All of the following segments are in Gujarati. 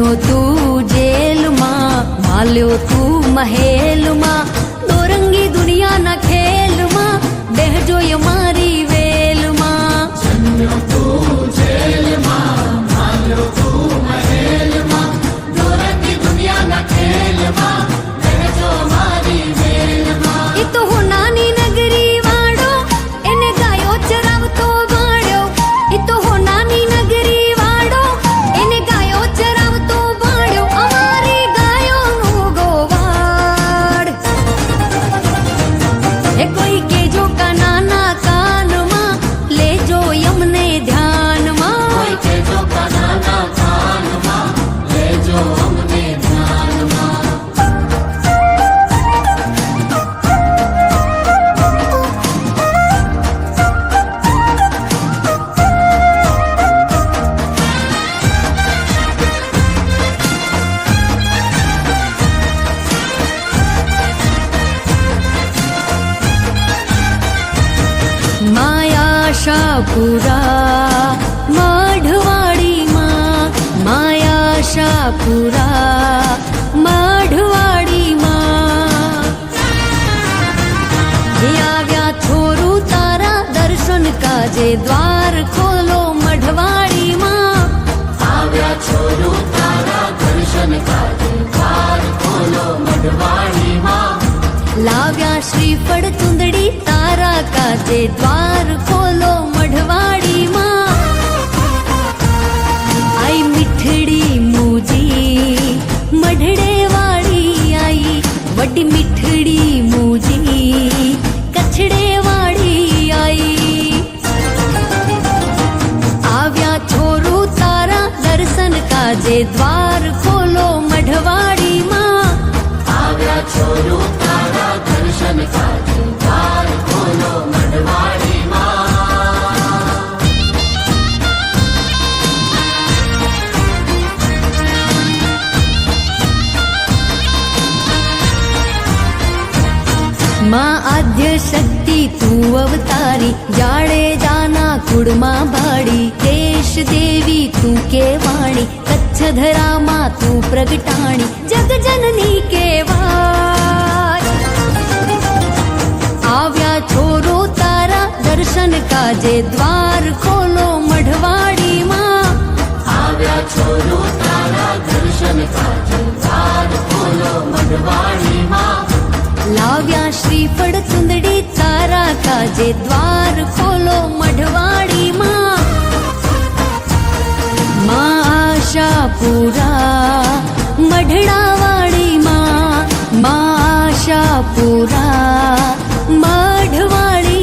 રમ્યો તું જેલમાં, માલ્યો તું મહેલમાં, દોરંગી દુનિયાના ખેલમાં, બેહજો મારી વેલમાં. રમ્યો તું જેલમાં, માલ્યો તું મહેલમાં, દોરંગી દુનિયાના ખેલમાં, બેહજો મારી વેલમાં. એ તો હું નાની નગરી વાળો, એને ગાયો ચરાવતો ભાળ્યો. એ તો હું નાની નગરી વાળો, એને ગાયો ચરાવતો ભાળ્યો. અમારી ગાયોનું ગોવાળ. એ કોઈ કેજો કાનાના કાનમાં, લેજો યમને ધ્યાનમાં. કોઈ કેજો કાનાના કાનમાં, લેજો અમને ધ્યાનમાં. માયાશાપુરા મઢવાડીમાં, માયાશાપુરા મઢવાડીમાં. હે આવ્યા છોરું તારા દર્શન કાજે, દ્વાર ખોલો મઢવાડીમાં. આવ્યા છોરું તારા દર્શન કાજે, દ્વાર ખોલો મઢવાડીમાં. લાવ્યા શ્રીફળ ચુંદડી તારા કાજે, દ્વાર ખોલો મઢવાડીમાં. આઈ મીઠડી મૂજી મઢડે વાળી આઈ, વડી મીઠડી મૂજી કચ્છડે વાળી આઈ. આવ્યા છોરું તારા દર્શન કાજે, દ્વાર ખોલો મઢવાડીમાં. આવ્યા છોરું તારા દર્શન કાજે, દ્વાર ખોલો મઢવાડીમાં. માં આદ્ય શક્તિ તું અવતારી, જાડેજાના કુળમાં ભાડી. દેશ દેવી તું કેવાણી, કચ્છ ધરામાં તું પ્રગટાણી. જગજનની કેવાય. આવ્યા છોરો તારા દર્શન કાજે, દ્વાર ખોલો મઢવાડીમાં. આવ્યા છોરું તારા દર્શન કાજે, દ્વાર ખોલો મઢવાડીમાં. લાવ્યા શ્રીફળ ચુંદડી તારા કાજે, દ્વાર ખોલો મઢવાડીમાં. માં આશાપુરા મઢડાવાડીમાં, માં આશાપુરા મઢવાડીમાં.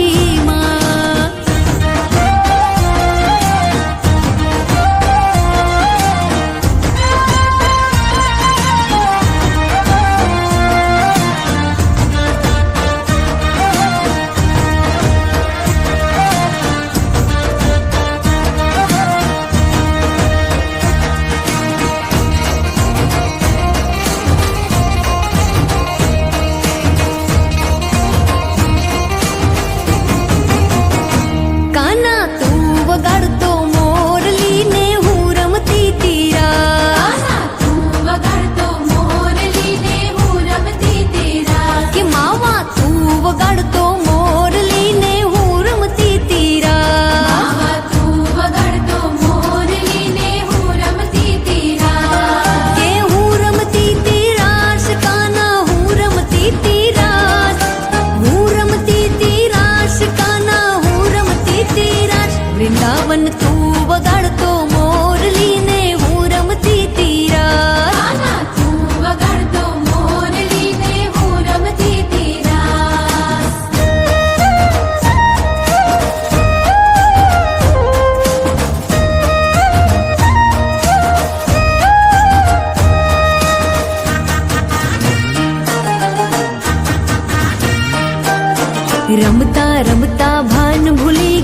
કાના તું વગાડતો મોરલી ને હું રમતી તીરા. તું વગાડતો મોરલી ને હું રમતી તેરા. કે માવા તું વગાડતો મોરલી ને હું રમતી તીરા. માવા તું વગાડતો મોરલી ને હું રમતી તેરા. કે હું રમતી તીરાસ, કાના હું રમતી તીરાસ. હું રમતી તીરાસ, કાના હું રમતી તીરાસ. વૃંદાવન તું વગાડતો મોરલી ને હું રમતી તીરાસ. કાના તું વગાડતો મોરલી ને હું રમતી તેરા. રમતા રમતા ભાન ભૂલી